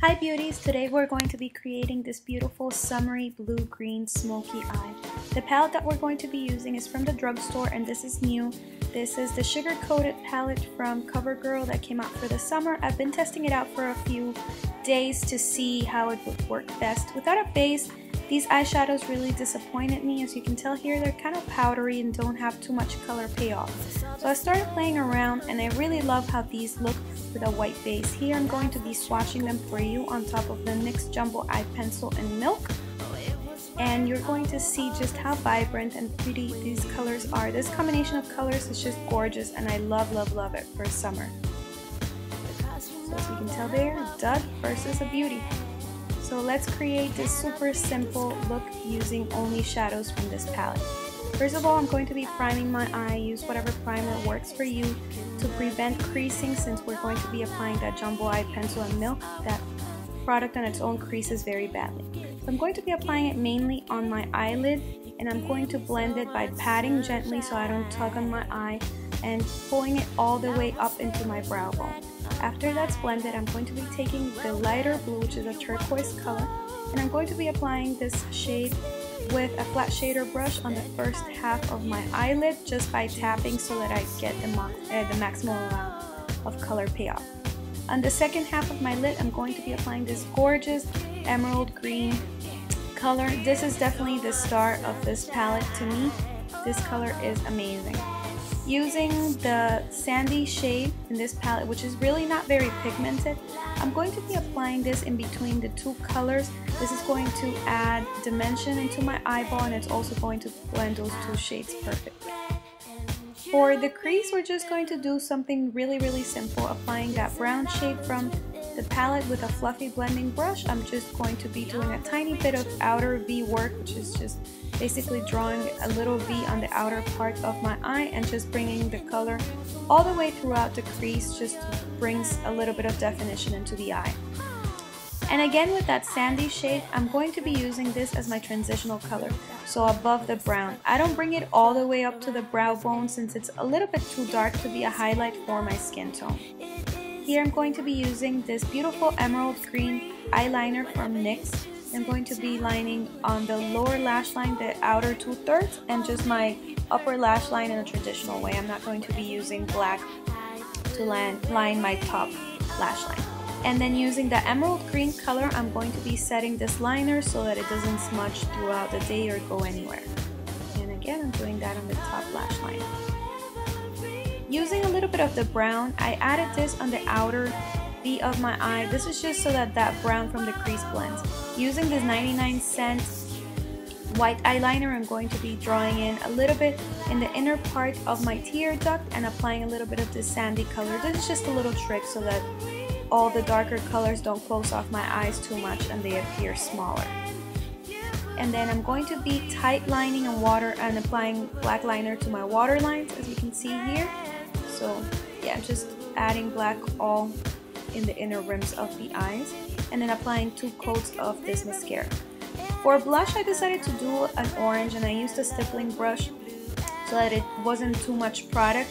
Hi beauties, today we're going to be creating this beautiful summery blue-green smoky eye. The palette that we're going to be using is from the drugstore and this is new. This is the sugar coated palette from Covergirl that came out for the summer. I've been testing it out for a few days to see how it would work best. Without a base, these eyeshadows really disappointed me. As you can tell here, they're kind of powdery and don't have too much color payoff. So I started playing around and I really love how these look with a white base. Here I'm going to be swatching them for you on top of the NYX Jumbo Eye Pencil in Milk. And you're going to see just how vibrant and pretty these colors are. This combination of colors is just gorgeous and I love it for summer. So as you can tell there, dud versus a beauty. So let's create this super simple look using only shadows from this palette. First of all, I'm going to be priming my eye. Use whatever primer works for you to prevent creasing, since we're going to be applying that Jumbo Eye Pencil in Milk. That product on its own creases very badly. So I'm going to be applying it mainly on my eyelid, and I'm going to blend it by patting gently so I don't tug on my eye and pulling it all the way up into my brow bone. After that's blended, I'm going to be taking the lighter blue, which is a turquoise color, and I'm going to be applying this shade with a flat shader brush on the first half of my eyelid, just by tapping so that I get the maximum amount of color payoff. On the second half of my lid, I'm going to be applying this gorgeous emerald green color. This is definitely the star of this palette to me. This color is amazing. Using the sandy shade in this palette, which is really not very pigmented, I'm going to be applying this in between the two colors. This is going to add dimension into my eyeball, and it's also going to blend those two shades perfectly. For the crease, we're just going to do something really simple, applying that brown shade from the palette with a fluffy blending brush. I'm just going to be doing a tiny bit of outer V work, which is just basically drawing a little V on the outer part of my eye and just bringing the color all the way throughout the crease, just brings a little bit of definition into the eye. And again, with that sandy shade, I'm going to be using this as my transitional color, so above the brown. I don't bring it all the way up to the brow bone since it's a little bit too dark to be a highlight for my skin tone. Here I'm going to be using this beautiful emerald green eyeliner from NYX. I'm going to be lining on the lower lash line, the outer 2/3, and just my upper lash line in a traditional way. I'm not going to be using black to line my top lash line. And then using the emerald green color, I'm going to be setting this liner so that it doesn't smudge throughout the day or go anywhere. And again, I'm doing that on the top lash line. Using a little bit of the brown, I added this on the outer V of my eye. This is just so that that brown from the crease blends. Using this 99-cent white eyeliner, I'm going to be drawing in a little bit in the inner part of my tear duct and applying a little bit of this sandy color. This is just a little trick so that all the darker colors don't close off my eyes too much and they appear smaller. And then I'm going to be tight lining in water and applying black liner to my water lines, as you can see here. So yeah, just adding black all in the inner rims of the eyes, and then applying 2 coats of this mascara. For blush, I decided to do an orange, and I used a stippling brush so that it wasn't too much product.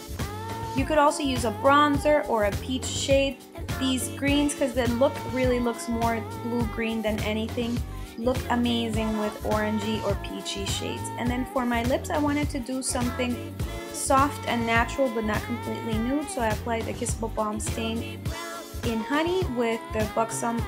You could also use a bronzer or a peach shade. These greens, because the look really looks more blue-green than anything, look amazing with orangey or peachy shades. And then for my lips, I wanted to do something soft and natural but not completely nude, so I applied the Kissable Balm Stain in Honey with the Buxom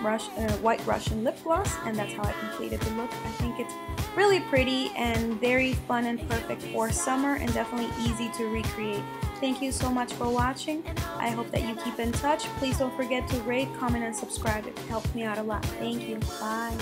White Russian Lip Gloss, and that's how I completed the look. I think it's really pretty and very fun and perfect for summer, and definitely easy to recreate. Thank you so much for watching. I hope that you keep in touch. Please don't forget to rate, comment, and subscribe. It helps me out a lot. Thank you. Bye.